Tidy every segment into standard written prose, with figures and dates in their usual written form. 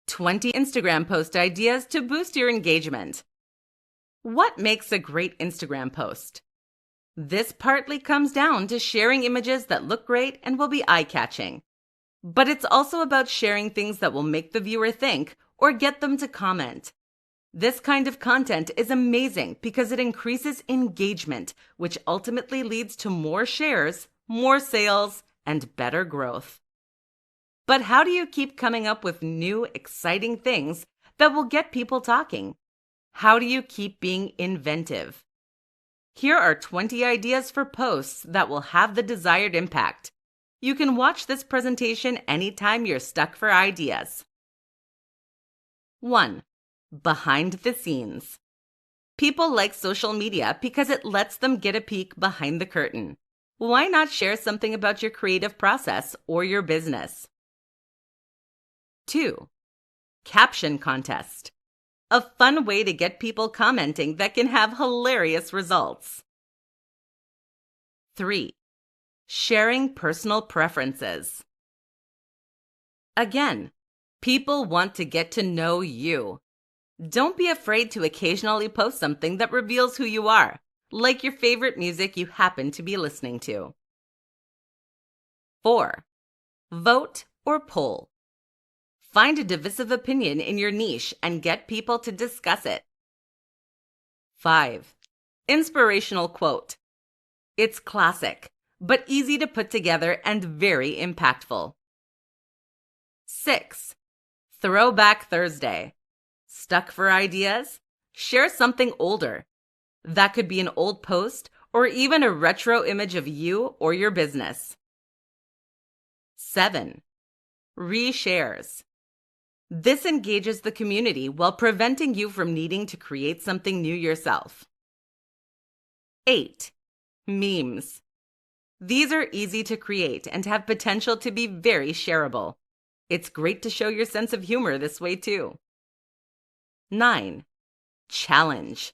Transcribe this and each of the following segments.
20 Instagram post ideas to boost your engagement. What makes a great Instagram post? This partly comes down to sharing images that look great and will be eye-catching. But it's also about sharing things that will make the viewer think or get them to comment. This kind of content is amazing because it increases engagement, which ultimately leads to more shares, more sales, and better growth. But how do you keep coming up with new, exciting things that will get people talking? How do you keep being inventive? Here are 20 ideas for posts that will have the desired impact. You can watch this presentation anytime you're stuck for ideas. 1. Behind the scenes. People like social media because it lets them get a peek behind the curtain. Why not share something about your creative process or your business? 2. Caption contest. A fun way to get people commenting that can have hilarious results. 3. Sharing personal preferences. Again, people want to get to know you. Don't be afraid to occasionally post something that reveals who you are, like your favorite music you happen to be listening to. 4. Vote or poll. Find a divisive opinion in your niche and get people to discuss it. 5. Inspirational quote. It's classic, but easy to put together and very impactful. 6. Throwback Thursday. Stuck for ideas? Share something older. That could be an old post or even a retro image of you or your business. 7. Reshares. This engages the community while preventing you from needing to create something new yourself. 8. Memes. These are easy to create and have potential to be very shareable. It's great to show your sense of humor this way too. 9. Challenge.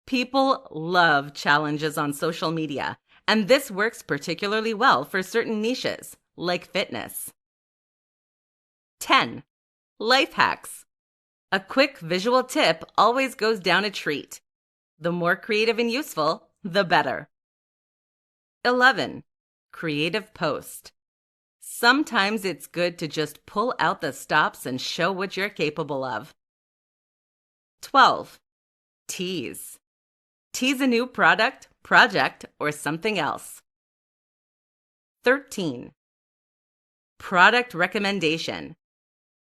People love challenges on social media, and this works particularly well for certain niches, like fitness. 10. Life hacks. A quick visual tip always goes down a treat. The more creative and useful, the better. 11. Creative post. Sometimes it's good to just pull out the stops and show what you're capable of. 12. Tease. Tease a new product, project, or something else. 13. Product recommendation.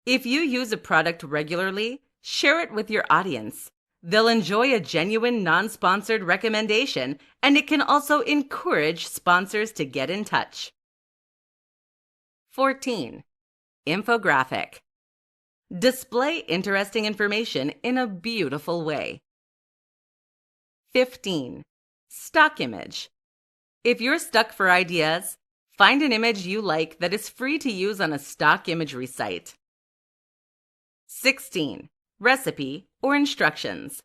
If you use a product regularly, share it with your audience. They'll enjoy a genuine, non-sponsored recommendation, and it can also encourage sponsors to get in touch. 14. Infographic. Display interesting information in a beautiful way. 15. Stock image. If you're stuck for ideas, find an image you like that is free to use on a stock imagery site. 16. Recipe or instructions.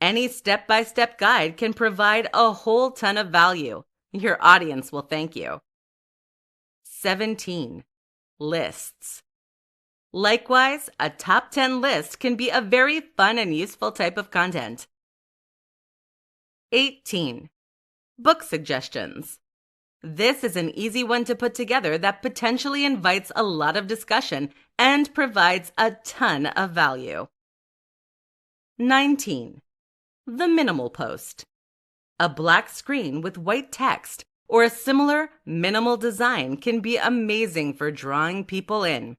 Any step-by-step guide can provide a whole ton of value. Your audience will thank you. 17. Lists. Likewise, a top 10 list can be a very fun and useful type of content. 18. Book suggestions. This is an easy one to put together that potentially invites a lot of discussion and provides a ton of value. 19. The minimal post. A black screen with white text or a similar minimal design can be amazing for drawing people in.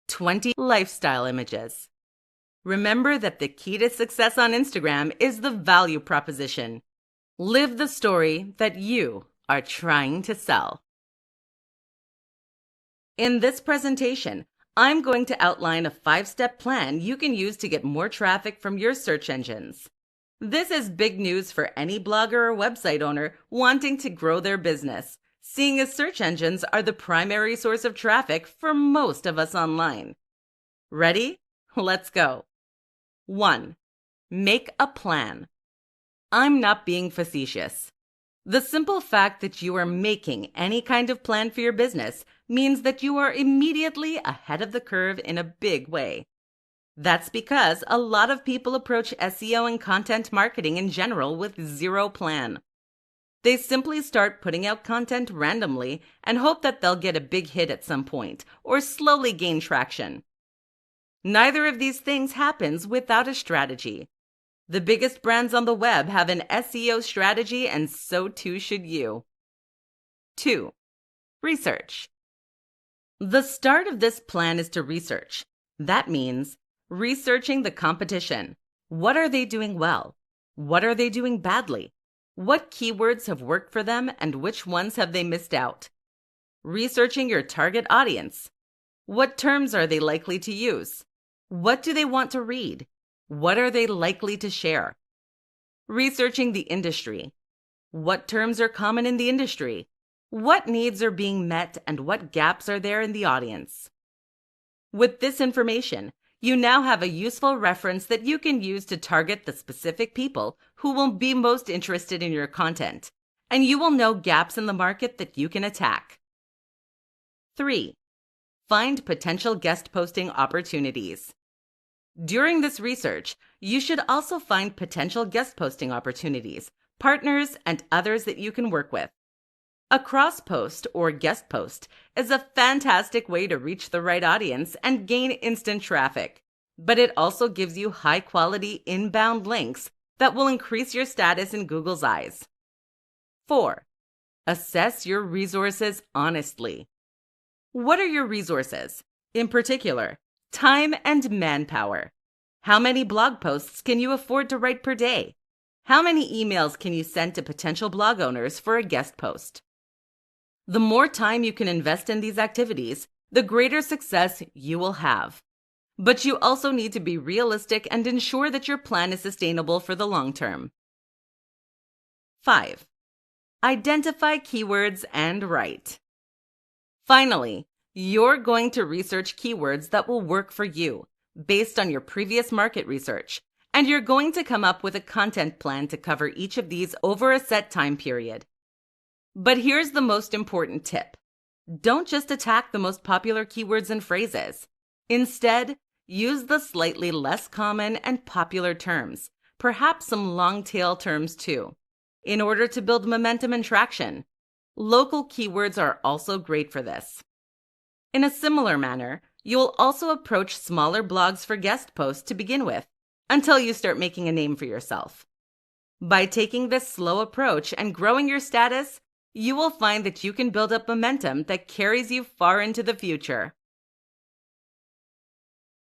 20. Lifestyle images. Remember that the key to success on Instagram is the value proposition. Live the story that you are trying to sell. In this presentation, I'm going to outline a 5-step plan you can use to get more traffic from your search engines. This is big news for any blogger or website owner wanting to grow their business, seeing as search engines are the primary source of traffic for most of us online. Ready? Let's go. 1. Make a plan. I'm not being facetious. The simple fact that you are making any kind of plan for your business means that you are immediately ahead of the curve in a big way. That's because a lot of people approach SEO and content marketing in general with zero plan. They simply start putting out content randomly and hope that they'll get a big hit at some point or slowly gain traction. Neither of these things happens without a strategy. The biggest brands on the web have an SEO strategy, and so too should you. 2. Research. The start of this plan is to research. That means researching the competition. What are they doing well? What are they doing badly? What keywords have worked for them and which ones have they missed out? Researching your target audience. What terms are they likely to use? What do they want to read? What are they likely to share? Researching the industry. What terms are common in the industry? What needs are being met and what gaps are there in the audience? With this information, you now have a useful reference that you can use to target the specific people who will be most interested in your content, and you will know gaps in the market that you can attack. 3. Find potential guest posting opportunities. During this research, you should also find potential guest posting opportunities, partners, and others that you can work with. A cross post or guest post is a fantastic way to reach the right audience and gain instant traffic, but it also gives you high-quality inbound links that will increase your status in Google's eyes. 4. Assess your resources honestly. What are your resources? In particular, time and manpower. How many blog posts can you afford to write per day? How many emails can you send to potential blog owners for a guest post? The more time you can invest in these activities, the greater success you will have. But you also need to be realistic and ensure that your plan is sustainable for the long term. 5. Identify keywords and write. Finally, you're going to research keywords that will work for you based on your previous market research, and you're going to come up with a content plan to cover each of these over a set time period. But here's the most important tip. Don't just attack the most popular keywords and phrases. Instead, use the slightly less common and popular terms, perhaps some long-tail terms too, in order to build momentum and traction. Local keywords are also great for this. In a similar manner, you'll also approach smaller blogs for guest posts to begin with, until you start making a name for yourself. By taking this slow approach and growing your status, you will find that you can build up momentum that carries you far into the future.